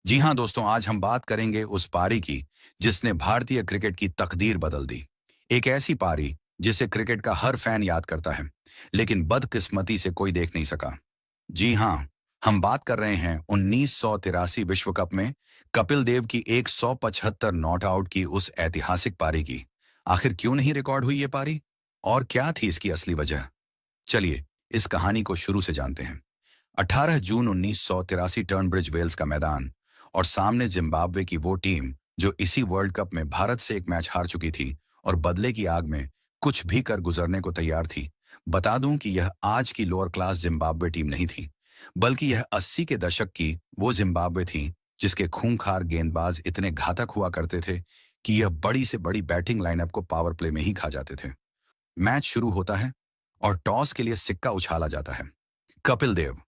जी हाँ दोस्तों, आज हम बात करेंगे उस पारी की जिसने भारतीय क्रिकेट की तकदीर बदल दी। एक ऐसी पारी जिसे क्रिकेट का हर फैन याद करता है, लेकिन बदकिस्मती से कोई देख नहीं सका। जी हाँ, हम बात कर रहे हैं 1983 विश्व कप में कपिल देव की 175 नॉट आउट की उस ऐतिहासिक पारी की। आखिर क्यों नहीं रिकॉर्ड हुई ये पारी? और क्या थी इसकी असली वजह? चलिए, इस कहानी को शुरू से जानते हैं। 18 जून 1983 टर्नब्रिज वेल्स का मैदान और सामने जिम्बाब्वे की वो टीम जो इसी वर्ल्ड कप में भारत से एक मैच हार चुकी थी और बदले की आग में कुछ भी कर गुजरने को तैयार थी। बता दूं कि यह आज की लोअर क्लास जिम्बाब्वे टीम नहीं थी, बल्कि यह 80 के दशक की वो जिम्बाब्वे थी जिसके खूंखार गेंदबाज इतने घातक हुआ करते थे कि यह बड़ी से बड़ी बैटिंग लाइनअप को पावर प्ले में ही खा जाते थे। मैच शुरू होता है और टॉस के लिए सिक्का उछाला जाता है। कपिल देव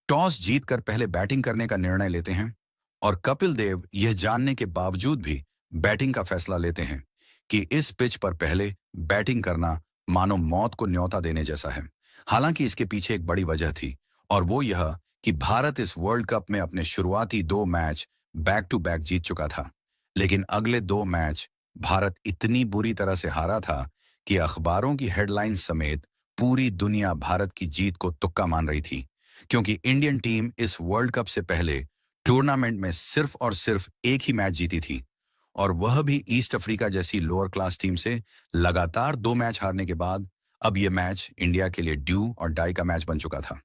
टॉस जीतकर पहले बैटिंग करने का निर्णय लेते हैं और कपिल देव यह जानने के बावजूद भी बैटिंग का फैसला लेते हैं कि इस पिच पर पहले बैटिंग करना मानो मौत को न्योता देने जैसा है। हालांकि इसके पीछे एक बड़ी वजह थी और वो यह कि भारत इस वर्ल्ड कप में अपने शुरुआती दो मैच बैक टू बैक जीत चुका था, लेकिन अगले दो मैच भारत इतनी बुरी तरह से हारा था कि अखबारों की हेडलाइंस समेत पूरी दुनिया भारत की जीत को तुक्का मान रही थी, क्योंकि इंडियन टीम इस वर्ल्ड कप से पहले टूर्नामेंट में सिर्फ और सिर्फ एक ही मैच जीती थी, और वह भी ईस्ट अफ्रीका जैसी लोअर क्लास टीम से लगातार दो मैच हारने के बाद। अब यह मैच इंडिया के लिए ड्यू और डाई का मैच बन चुका था।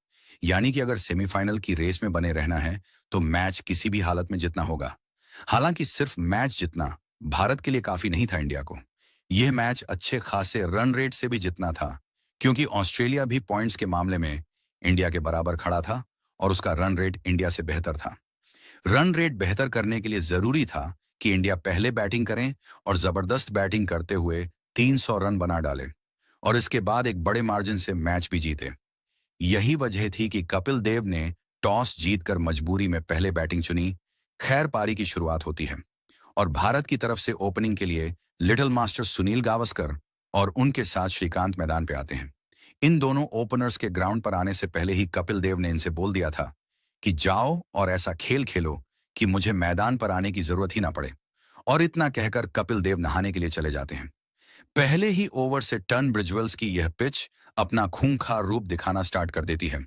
यानी कि अगर सेमीफाइनल की रेस में बने रहना है तो मैच किसी भी हालत में जीतना होगा। हालांकि सिर्फ मैच जीतना भारत के लिए काफी नहीं था इंडिया को। यह मैच अच्छे खासे रन रेट से भी जीतना था, क्योंकि ऑस्ट्रेलिया भी पॉइंट्स के मामले में इंडिया के बराबर खड़ा था और उसका रन रेट इंडिया से बेहतर था। रन रेट बेहतर करने के लिए जरूरी था कि इंडिया पहले बैटिंग करें और जबरदस्त बैटिंग करते हुए 300 रन बना डाले और इसके बाद एक बड़े मार्जिन से मैच भी जीते। यही वजह थी कि कपिल देव ने टॉस जीतकर मजबूरी में पहले बैटिंग चुनी। खैर, पारी की शुरुआत होती है और भारत की तरफ से ओपनिंग के लिए लिटिल मास्टर सुनील गावस्कर और उनके साथ श्रीकांत मैदान पे आते हैं। इन दोनों ओपनर्स के ग्राउंड पर आने से पहले ही कपिल देव ने इनसे बोल दिया था कि जाओ और ऐसा खेल खेलो कि मुझे मैदान पर आने की जरूरत ही ना पड़े। और इतना कहकर कपिल देव नहाने के लिए चले जाते हैं। पहले ही ओवर से टर्न ब्रिजवेल्स की यह पिच अपना खूंखार रूप दिखाना स्टार्ट कर देती है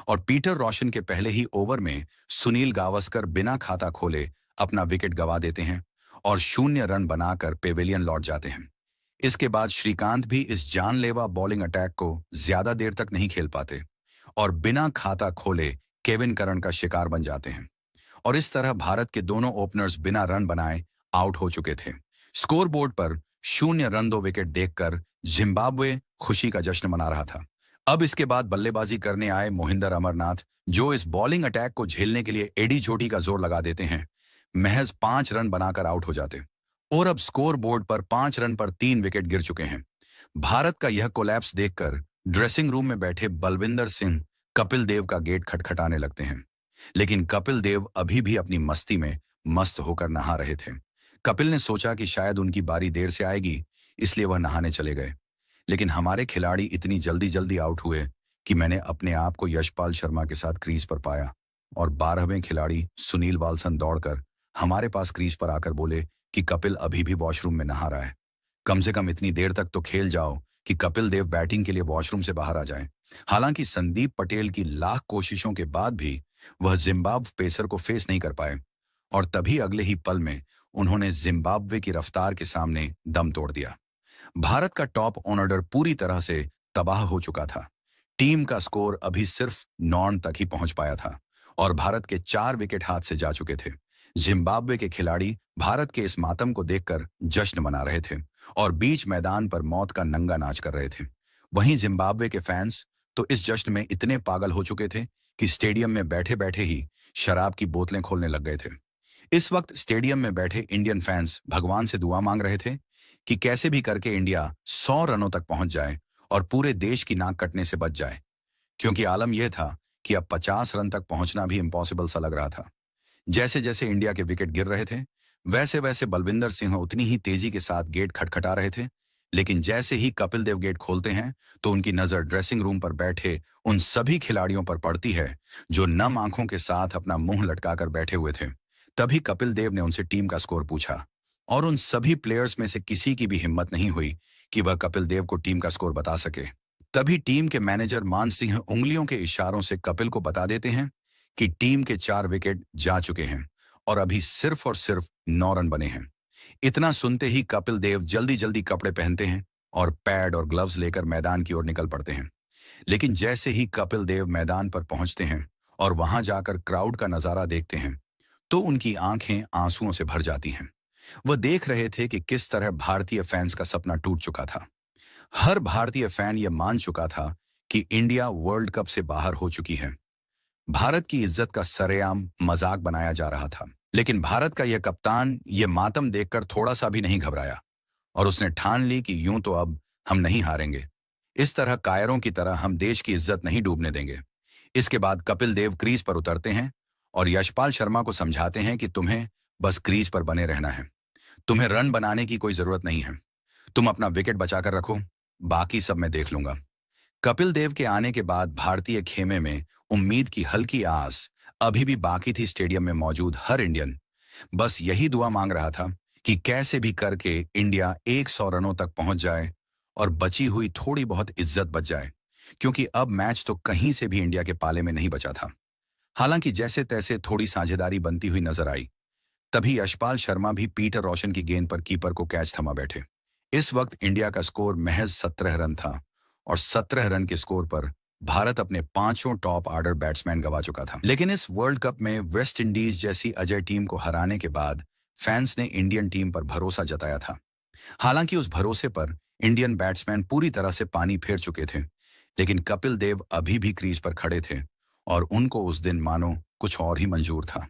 और पीटर रोशन के पहले ही ओवर में सुनील गावस्कर बिना खाता खोले अपना विकेट गंवा देते हैं और 0 रन बनाकर पेविलियन लौट जाते हैं। इसके बाद श्रीकांत भी इस जानलेवा बॉलिंग अटैक को ज्यादा देर तक नहीं खेल पाते और बिना खाता खोले केविन करन का शिकार बन जाते हैं। और इस तरह भारत के दोनों ओपनर्स बिना रन बनाए आउट हो चुके थे। स्कोर बोर्ड पर 0 रन 2 विकेट देखकर जिम्बाब्वे खुशी का जश्न मना रहा था। अब इसके बाद बल्लेबाजी करने आए मोहिंदर अमरनाथ, जो इस बॉलिंग अटैक को झेलने के लिए एडी चोटी का जोर लगा देते हैं, महज 5 रन बनाकर आउट हो जाते और अब स्कोर बोर्ड पर 5 रन पर 3 विकेट गिर चुके हैं। भारत का यह कोलैप्स देखकर ड्रेसिंग रूम में बैठे बलविंदर सिंह कपिल देव का गेट खटखटाने लगते हैं, लेकिन कपिल देव अभी भी अपनी मस्ती में मस्त होकर नहा रहे थे। कपिल ने सोचा कि शायद उनकी बारी देर से आएगी, इसलिए वह नहाने चले गए। लेकिन हमारे खिलाड़ी इतनी जल्दी जल्दी आउट हुए कि मैंने अपने आप को यशपाल शर्मा के साथ क्रीज पर पाया और 12वें खिलाड़ी सुनील वाल्सन दौड़कर हमारे पास क्रीज पर आकर बोले कि कपिल अभी भी वॉशरूम में नहा रहा है। कम से कम इतनी देर तक तो खेल जाओ कि कपिल देव बैटिंग के लिए वॉशरूम से बाहर आ जाएं। हालांकि संदीप पटेल की लाख कोशिशों के बाद भी वह जिम्बाब्वे पेसर को फेस नहीं कर पाए और तभी अगले ही पल में उन्होंने जिम्बाब्वे की रफ्तार के सामने दम तोड़ दिया। भारत का टॉप ऑर्डर पूरी तरह से तबाह हो चुका था। टीम का स्कोर अभी सिर्फ 9 रन तक ही पहुंच पाया था और भारत के 4 विकेट हाथ से जा चुके थे। जिम्बाब्वे के खिलाड़ी भारत के इस मातम को देखकर जश्न मना रहे थे और बीच मैदान पर मौत का नंगा नाच कर रहे थे। वहीं जिम्बाब्वे के फैंस तो इस जश्न में इतने पागल हो चुके थे कि स्टेडियम में बैठे बैठे ही शराब की बोतलें खोलने लग गए थे। इस वक्त स्टेडियम में बैठे इंडियन फैंस भगवान से दुआ मांग रहे थे कि कैसे भी करके इंडिया 100 रनों तक पहुंच जाए और पूरे देश की नाक कटने से बच जाए, क्योंकि आलम यह था कि अब 50 रन तक पहुंचना भी इम्पॉसिबल सा लग रहा था। जैसे जैसे इंडिया के विकेट गिर रहे थे, वैसे वैसे बलविंदर सिंह उतनी ही तेजी के साथ गेट खटखटा रहे थे। लेकिन जैसे ही कपिल देव गेट खोलते हैं तो उनकी नजर ड्रेसिंग रूम पर बैठे उन सभी खिलाड़ियों पर पड़ती है जो नम आंखों के साथ अपना मुंह लटकाकर बैठे हुए थे, तभी कपिल देव ने उनसे टीम का स्कोर पूछा और उन सभी प्लेयर्स में से किसी की भी हिम्मत नहीं हुई कि वह कपिल देव को टीम का स्कोर बता सके। तभी टीम के मैनेजर मान सिंह उंगलियों के इशारों से कपिल को बता देते हैं कि टीम के 4 विकेट जा चुके हैं और अभी सिर्फ और सिर्फ 9 रन बने हैं। इतना सुनते ही कपिल देव जल्दी जल्दी कपड़े पहनते हैं और पैड और ग्लव्स लेकर मैदान की ओर निकल पड़ते हैं। लेकिन जैसे ही कपिल देव मैदान पर पहुंचते हैं और वहां जाकर क्राउड का नजारा देखते हैं तो उनकी आंखें आंसुओं से भर जाती हैं। वह देख रहे थे कि किस तरह भारतीय फैंस का सपना टूट चुका था। हर भारतीय फैन यह मान चुका था कि इंडिया वर्ल्ड कप से बाहर हो चुकी है। भारत की इज्जत का सरेआम मजाक बनाया जा रहा था। लेकिन भारत का यह कप्तान यह मातम देखकर थोड़ा सा भी नहीं घबराया और उसने ठान ली कि यूं तो अब हम नहीं हारेंगे। इस तरह कायरों की तरह हम देश की इज्जत नहीं डूबने देंगे। इसके बाद कपिल देव क्रीज पर उतरते हैं और यशपाल शर्मा को समझाते हैं कि तुम्हें बस क्रीज पर बने रहना है। तुम्हें रन बनाने की कोई जरूरत नहीं है। तुम अपना विकेट बचाकर रखो, बाकी सब मैं देख लूंगा। कपिल देव के आने के बाद भारतीय खेमे में उम्मीद की हल्की आस अभी भी बाकी थी। स्टेडियम में मौजूद हर इंडियन बस यही दुआ मांग रहा था कि कैसे भी करके इंडिया 100 रनों तक पहुंच जाए और बची हुई थोड़ी बहुत इज्जत बच जाए, क्योंकि अब मैच तो कहीं से भी इंडिया के पाले में नहीं बचा था। हालांकि जैसे तैसे थोड़ी साझेदारी बनती हुई नजर आई। तभी यशपाल शर्मा भी पीटर रोशन की गेंद पर कीपर को कैच थमा बैठे। इस वक्त इंडिया का स्कोर महज 17 रन था और 17 रन के स्कोर पर भारत अपने 5 टॉप ऑर्डर बैट्समैन गवा चुका था। लेकिन इस वर्ल्ड कप में वेस्ट इंडीज जैसी अजय टीम को हराने के बाद फैंस ने इंडियन टीम पर भरोसा जताया था। हालांकि उस भरोसे पर इंडियन बैट्समैन पूरी तरह से पानी फेर चुके थे, लेकिन कपिल देव अभी भी क्रीज पर खड़े थे और उनको उस दिन मानो कुछ और ही मंजूर था।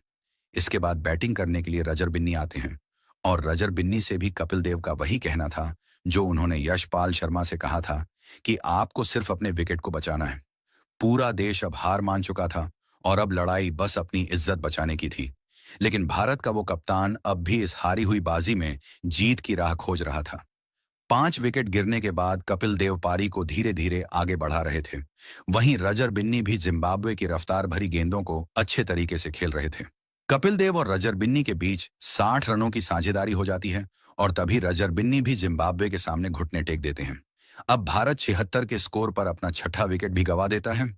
इसके बाद बैटिंग करने के लिए रजर बिन्नी आते हैं और रजर बिन्नी से भी कपिल देव का वही कहना था जो उन्होंने यशपाल शर्मा से कहा था कि आपको सिर्फ अपने विकेट को बचाना है। पूरा देश अब हार मान चुका था और अब लड़ाई बस अपनी इज्जत बचाने की थी। लेकिन भारत का वो कप्तान अब भी इस हारी हुई बाजी में जीत की राह खोज रहा था। 5 विकेट गिरने के बाद कपिल देव पारी को धीरे धीरे आगे बढ़ा रहे थे। वहीं रजर बिन्नी भी जिम्बाब्वे की रफ्तार भरी गेंदों को अच्छे तरीके से खेल रहे थे। कपिल देव और रजर बिन्नी के बीच 60 रनों की साझेदारी हो जाती है और तभी रजर बिन्नी भी जिम्बाब्वे के सामने घुटने टेक देते हैं। अब भारत 76 के स्कोर पर अपना 6ठा विकेट भी गवा देता है।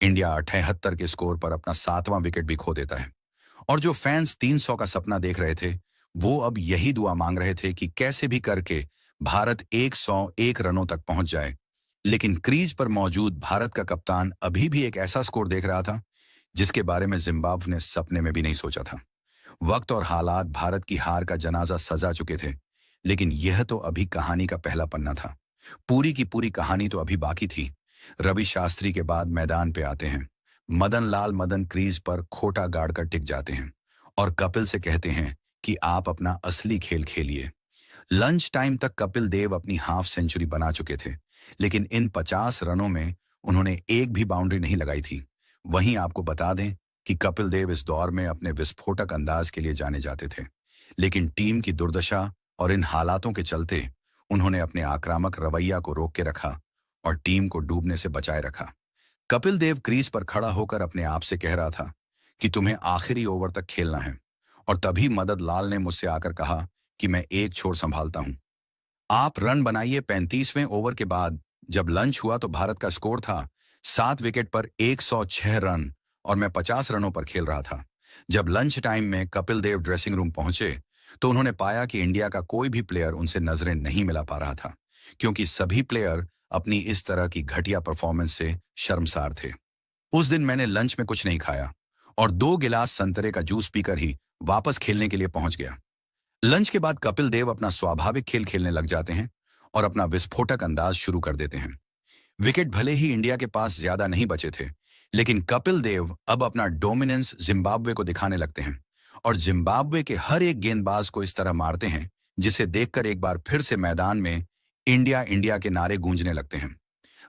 इंडिया 78 के स्कोर पर अपना 7वां विकेट भी खो देता है। और जो फैंस 300 का सपना देख रहे थे वो अब यही दुआ मांग रहे थे कि कैसे भी करके भारत 101 रनों तक पहुंच जाए। लेकिन क्रीज पर मौजूद भारत का कप्तान अभी भी एक ऐसा स्कोर देख रहा था जिसके बारे में जिम्बाब्वे ने सपने में भी नहीं सोचा था। वक्त और हालात भारत की हार का जनाजा सजा चुके थे, लेकिन यह तो अभी कहानी का पहला पन्ना था। पूरी की पूरी कहानी तो अभी बाकी थी। रवि शास्त्री के बाद मैदान पे आते हैं। मदन लाल मदन क्रीज पर खोटा गाड़कर टिक जाते हैं और कपिल से कहते हैं कि आप अपना असली खेल खेलिए। लंच टाइम तक कपिल देव अपनी हाफ सेंचुरी बना चुके थे, लेकिन इन 50 रनों में उन्होंने एक भी बाउंड्री नहीं लगाई थी। वहीं आपको बता दें कि कपिल देव इस दौर में अपने विस्फोटक अंदाज के लिए जाने जाते थे, लेकिन टीम की दुर्दशा और इन हालातों के चलते उन्होंने अपने आक्रामक रवैया को रोक के रखा और टीम को डूबने से बचाए रखा। कपिल देव क्रीज पर खड़ा होकर अपने आप से कह रहा था कि तुम्हें आखिरी ओवर तक खेलना है, और तभी मदन लाल ने मुझसे आकर कहा कि मैं एक छोर संभालता हूं। आप रन बनाइए। 35वें ओवर के बाद जब लंच हुआ तो भारत का स्कोर था 7 विकेट पर 106 रन और मैं 50 रनों पर खेल रहा था। जब लंच टाइम में कपिल देव ड्रेसिंग रूम पहुंचे तो उन्होंने पाया कि इंडिया का कोई भी प्लेयर उनसे नजरें नहीं मिला पा रहा था, क्योंकि सभी प्लेयर अपनी इस तरह की घटिया परफॉर्मेंस से शर्मसार थे। उस दिन मैंने लंच में कुछ नहीं खाया और 2 गिलास संतरे का जूस पीकर ही वापस खेलने के लिए पहुंच गया। लंच के बाद कपिल देव अपना स्वाभाविक खेल खेलने लग जाते हैं और अपना विस्फोटक अंदाज शुरू कर देते हैं। विकेट भले ही इंडिया के पास ज्यादा नहीं बचे थे, लेकिन कपिल देव अब अपना डोमिनेंस जिम्बाब्वे को दिखाने लगते हैं और जिम्बाब्वे के हर एक गेंदबाज को इस तरह मारते हैं जिसे देखकर एक बार फिर से मैदान में इंडिया इंडिया के नारे गूंजने लगते हैं।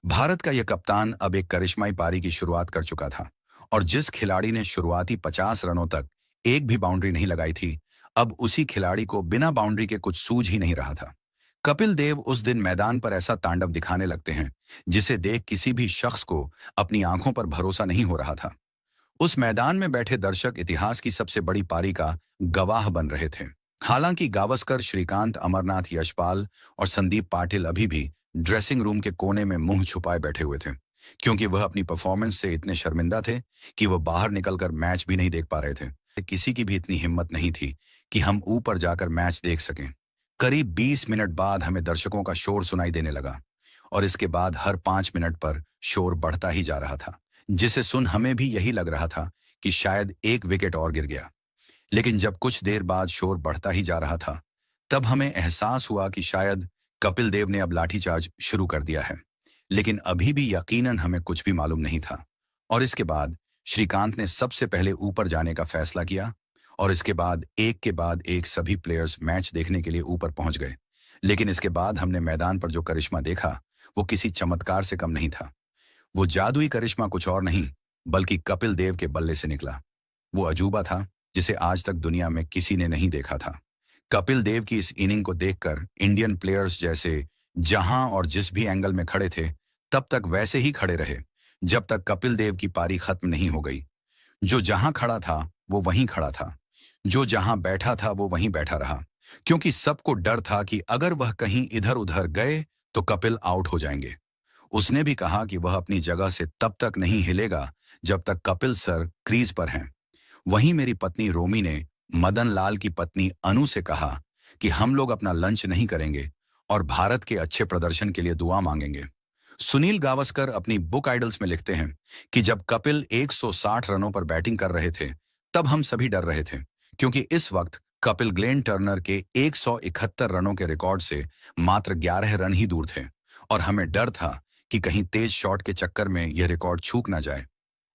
भारत का यह कप्तान अब एक करिश्माई पारी की शुरुआत कर चुका था और जिस खिलाड़ी ने शुरुआती 50 रनों तक एक भी बाउंड्री नहीं लगाई थी, अब उसी खिलाड़ी को बिना बाउंड्री के कुछ सूझ ही नहीं रहा था। कपिल देव उस दिन मैदान पर ऐसा तांडव दिखाने लगते हैं जिसे देख किसी भी शख्स को अपनी आंखों पर भरोसा नहीं हो रहा था। उस मैदान में बैठे दर्शक इतिहास की सबसे बड़ी पारी का गवाह बन रहे थे। हालांकि गावस्कर, श्रीकांत, अमरनाथ, यशपाल और संदीप पाटिल अभी भी ड्रेसिंग रूम के कोने में मुंह छुपाए बैठे हुए थे, क्योंकि वह अपनी परफॉर्मेंस से इतने शर्मिंदा थे कि वह बाहर निकलकर मैच भी नहीं देख पा रहे थे। किसी की भी इतनी हिम्मत नहीं थी कि हम ऊपर जाकर मैच देख सकें। करीब 20 मिनट बाद हमें दर्शकों का शोर सुनाई देने लगा, और इसके बाद हर 5 मिनट पर शोर बढ़ता ही जा रहा था, जिसे सुन हमें भी यही लग रहा था कि शायद एक विकेट और गिर गया। लेकिन जब कुछ देर बाद शोर बढ़ता ही जा रहा था, तब हमें एहसास हुआ कि शायद कपिल देव ने अब लाठीचार्ज शुरू कर दिया है। लेकिन अभी भी यकीनन हमें कुछ भी मालूम नहीं था। और इसके बाद श्रीकांत ने सबसे पहले ऊपर जाने का फैसला किया, और इसके बाद एक के बाद एक सभी प्लेयर्स मैच देखने के लिए ऊपर पहुंच गए। लेकिन इसके बाद हमने मैदान पर जो करिश्मा देखा, वो किसी चमत्कार से कम नहीं था। वो जादुई करिश्मा कुछ और नहीं, बल्कि कपिल देव के बल्ले से निकला। वो अजूबा था जिसे आज तक दुनिया में किसी ने नहीं देखा था। कपिल देव की इस इनिंग को देखकर इंडियन प्लेयर्स जैसे जहां और जिस भी एंगल में खड़े थे, तब तक वैसे ही खड़े रहे जब तक कपिल देव की पारी खत्म नहीं हो गई। जो जहां खड़ा था वो वहीं खड़ा था, जो जहां बैठा था वो वहीं बैठा रहा, क्योंकि सबको डर था कि अगर वह कहीं इधर उधर गए तो कपिल आउट हो जाएंगे। उसने भी कहा कि वह अपनी जगह से तब तक नहीं हिलेगा जब तक कपिल सर क्रीज पर हैं। वहीं मेरी पत्नी रोमी ने मदन लाल की पत्नी अनु से कहा कि हम लोग अपना लंच नहीं करेंगे और भारत के अच्छे प्रदर्शन के लिए दुआ मांगेंगे। सुनील गावस्कर अपनी बुक आइडल्स में लिखते हैं कि जब कपिल 160 रनों पर बैटिंग कर रहे थे, तब हम सभी डर रहे थे, क्योंकि इस वक्त कपिल ग्लेन टर्नर के 171 रनों के रिकॉर्ड से मात्र 11 रन ही दूर थे, और हमें डर था कि कहीं तेज शॉट के चक्कर में यह रिकॉर्ड चूक ना जाए।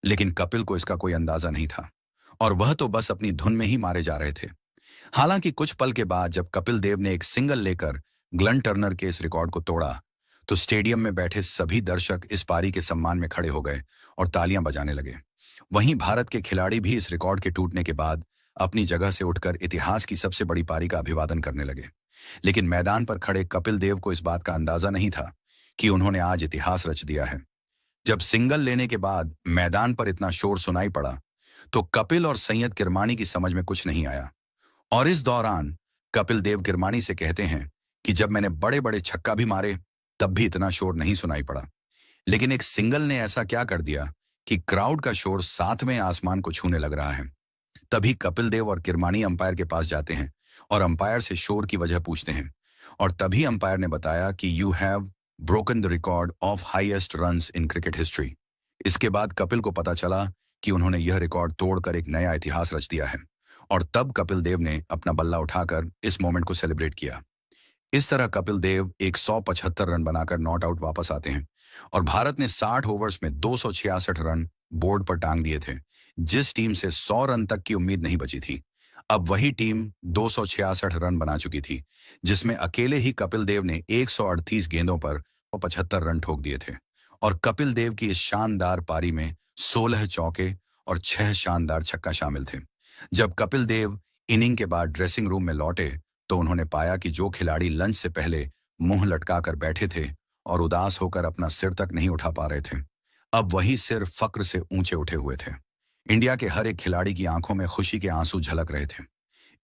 लेकिन कपिल को इसका कोई अंदाजा नहीं था, और वह तो बस अपनी धुन में ही मारे जा रहे थे। हालांकि कुछ पल के बाद जब कपिल देव ने एक सिंगल लेकर ग्लेन टर्नर के इस रिकॉर्ड को तोड़ा, तो स्टेडियम में बैठे सभी दर्शक इस पारी के सम्मान में खड़े हो गए और तालियां बजाने लगे। वहीं भारत के खिलाड़ी भी इस रिकॉर्ड के टूटने के बाद अपनी जगह से उठकर इतिहास की सबसे बड़ी पारी का अभिवादन करने लगे। लेकिन मैदान पर खड़े कपिल देव को इस बात का अंदाजा नहीं था कि उन्होंने आज इतिहास रच दिया है। जब सिंगल लेने के बाद मैदान पर इतना शोर सुनाई पड़ा, तो कपिल और सैयद किरमानी की समझ में कुछ नहीं आया। और इस दौरान कपिल देव किरमानी से कहते हैं कि जब मैंने बड़े बड़े छक्का भी मारे, तब भी इतना शोर नहीं सुनाई पड़ा। लेकिन एक सिंगल ने ऐसा क्या कर दिया कि क्राउड का शोर सातवें आसमान को छूने लग रहा है। तभी कपिल देव और किरमानी अंपायर के पास जाते हैं और अंपायर से शोर की वजह पूछते हैं, और तभी अंपायर ने बताया कि you have broken the record of highest runs in cricket history. इसके बाद कपिल को पता चला कि उन्होंने यह रिकॉर्ड तोड़कर एक नया इतिहास रच दिया है, और तब कपिल देव ने अपना बल्ला उठाकर इस मोमेंट को सेलिब्रेट किया। इस तरह कपिल देव एक 175 रन बनाकर नॉट आउट वापस आते हैं, और भारत ने 60 ओवर्स में 266 रन बोर्ड पर टांग दिए थे। जिस टीम से 100 रन तक की उम्मीद नहीं बची थी, अब वही टीम 266 रन बना चुकी थी, जिसमें अकेले ही कपिल देव ने 138 गेंदों पर 75 रन ठोक दिए थे। और कपिल देव की इस शानदार पारी में 16 चौके और 6 शानदार छक्का शामिल थे। जब कपिल देव इनिंग के बाद ड्रेसिंग रूम में लौटे, तो उन्होंने पाया कि जो खिलाड़ी लंच से पहले मुंह लटकाकर बैठे थे और उदास होकर अपना सिर तक नहीं उठा पा रहे थे, अब वही सिर फक्र से ऊंचे उठे हुए थे। इंडिया के हर एक खिलाड़ी की आंखों में खुशी के आंसू झलक रहे थे।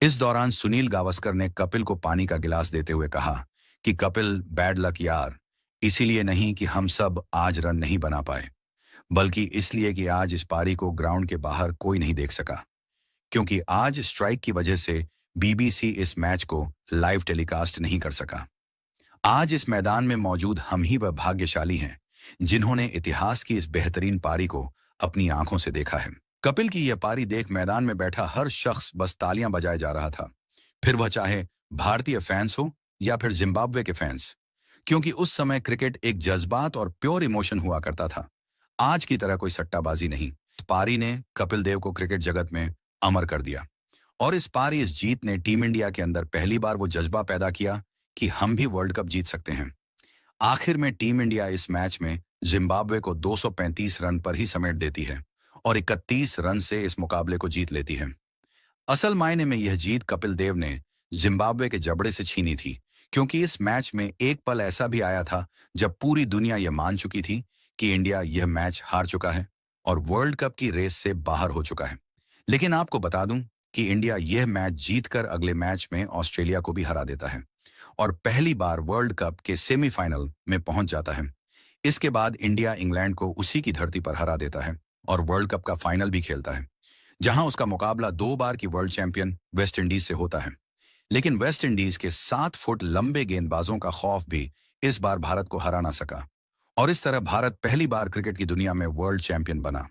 इस दौरान सुनील गावस्कर ने कपिल को पानी का गिलास देते हुए कहा कि कपिल, बैड लक यार, इसीलिए नहीं कि हम सब आज रन नहीं बना पाए, बल्कि इसलिए कि आज इस पारी को ग्राउंड के बाहर कोई नहीं देख सका, क्योंकि आज स्ट्राइक की वजह से बीबीसी इस मैच को लाइव टेलीकास्ट नहीं कर सका। आज इस मैदान में मौजूद हम ही वह भाग्यशाली हैं जिन्होंने इतिहास की इस बेहतरीन पारी को अपनी आंखों से देखा है। कपिल की यह पारी देख मैदान में बैठा हर शख्स बस तालियां बजाए जा रहा था, फिर वह चाहे भारतीय फैंस हो या फिर जिम्बाब्वे के फैंस, क्योंकि उस समय क्रिकेट एक जज्बात और प्योर इमोशन हुआ करता था, आज की तरह कोई सट्टाबाजी नहीं। पारी ने कपिल देव को क्रिकेट जगत में अमर कर दिया, और इस पारी, इस जीत ने टीम इंडिया के अंदर पहली बार वो जज्बा पैदा किया कि हम भी वर्ल्ड कप जीत सकते हैं। आखिर में टीम इंडिया इस मैच में जिम्बाब्वे को 235 रन पर ही समेट देती है और 31 रन से इस मुकाबले को जीत लेती है। असल मायने में यह जीत कपिल देव ने जिम्बाब्वे के जबड़े से छीनी थी, क्योंकि इस मैच में एक पल ऐसा भी आया था जब पूरी दुनिया यह मान चुकी थी कि इंडिया यह मैच हार चुका है और वर्ल्ड कप की रेस से बाहर हो चुका है। लेकिन आपको बता दूं कि इंडिया यह मैच जीतकर अगले मैच में ऑस्ट्रेलिया को भी हरा देता है और पहली बार वर्ल्ड कप के सेमीफाइनल में पहुंच जाता है। इसके बाद इंडिया इंग्लैंड को उसी की धरती पर हरा देता है और वर्ल्ड कप का फाइनल भी खेलता है, जहां उसका मुकाबला 2 बार की वर्ल्ड चैंपियन वेस्ट इंडीज से होता है। लेकिन वेस्ट इंडीज के 7 फुट लंबे गेंदबाजों का खौफ भी इस बार भारत को हरा ना सका और इस तरह भारत पहली बार क्रिकेट की दुनिया में वर्ल्ड चैंपियन बना।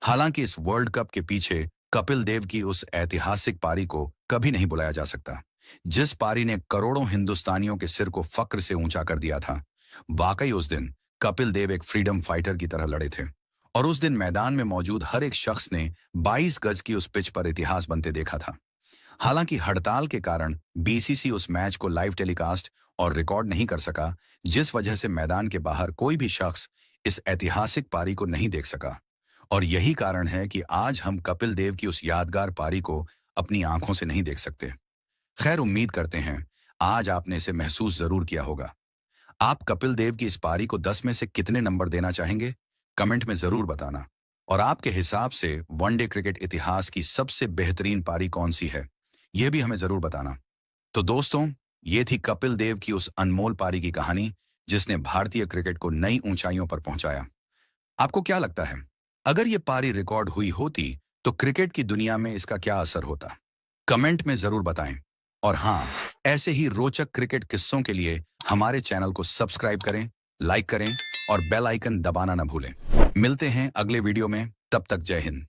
हालांकि इस वर्ल्ड कप के पीछे कपिल देव की उस ऐतिहासिक पारी को कभी नहीं बुलाया जा सकता, जिस पारी ने करोड़ों हिंदुस्तानियों के सिर को फक्र से ऊंचा कर दिया था। वाकई उस दिन कपिल देव एक फ्रीडम फाइटर की तरह लड़े थे और उस दिन मैदान में मौजूद हर एक शख्स ने 22 गज की उस पिच पर इतिहास बनते देखा था। हालांकि हड़ताल के कारण बीसीसी उस मैच को लाइव टेलीकास्ट और रिकॉर्ड नहीं कर सका, जिस वजह से मैदान के बाहर कोई भी शख्स इस ऐतिहासिक पारी को नहीं देख सका। और यही कारण है कि आज हम कपिल देव की उस यादगार पारी को अपनी आंखों से नहीं देख सकते। खैर, उम्मीद करते हैं आज आपने इसे महसूस जरूर किया होगा। आप कपिल देव की इस पारी को 10 में से कितने नंबर देना चाहेंगे, कमेंट में जरूर बताना। और आपके हिसाब से वनडे क्रिकेट इतिहास की सबसे बेहतरीन पारी कौन सी है, यह भी हमें जरूर बताना। तो दोस्तों, ये थी कपिल देव की उस अनमोल पारी की कहानी, जिसने भारतीय क्रिकेट को नई ऊंचाइयों पर पहुंचाया। आपको क्या लगता है, अगर ये पारी रिकॉर्ड हुई होती तो क्रिकेट की दुनिया में इसका क्या असर होता? कमेंट में जरूर बताएं। और हाँ, ऐसे ही रोचक क्रिकेट किस्सों के लिए हमारे चैनल को सब्सक्राइब करें, लाइक करें और बेल आइकन दबाना न भूलें। मिलते हैं अगले वीडियो में, तब तक जय हिंद।